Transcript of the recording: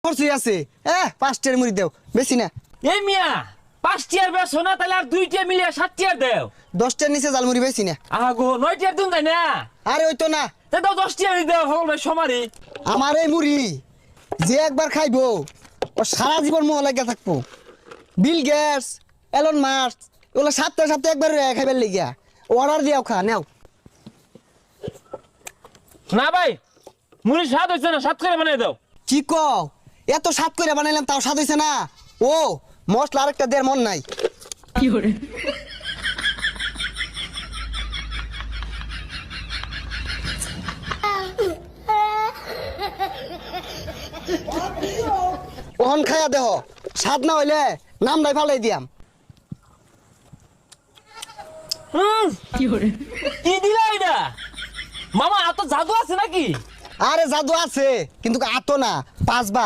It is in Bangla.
খরচই আছে 5টার মুড়ি দেও বেশি না। এই মিয়া 5 টিয়ার বেছো না তাহলে আর 2 টিয়া মিলিয়ে 7 টিয়ার দেও। 10টার নিচে জালমুড়ি বেশি না। আগো 9 টিয়ার দিন তাই না? আরে ওই তো না, তে দাও 10 টিয়ার দেও সকল ভাই সমারি। আমার এই মুড়ি যে একবার খাইবো ও সারা জীবন মোহ লাগিয়া থাকবো। বিল গেটস, এলন মাস্ক ওগুলো সপ্তাহে সপ্তাহে একবার খাইবার লেগিয়া অর্ডার দিয়াও খা নেও। না ভাই মুড়ি স্বাদ হইছে না, সাত করে বানিয়ে দাও। কি কও, এত স্বাদ করে বানাইলাম তাও স্বাদ হইছে না? ও মশলা আরেকটা দেড় মন নাই। ওহন খাইয়া দেহ, স্বাদ না হইলে নাম নাই ফালাই দিয়াম। কি দিলা এটা? মামা এত জাদু আছে নাকি? আরে জাদু আছে কিন্তু আতো না, পাঁচবা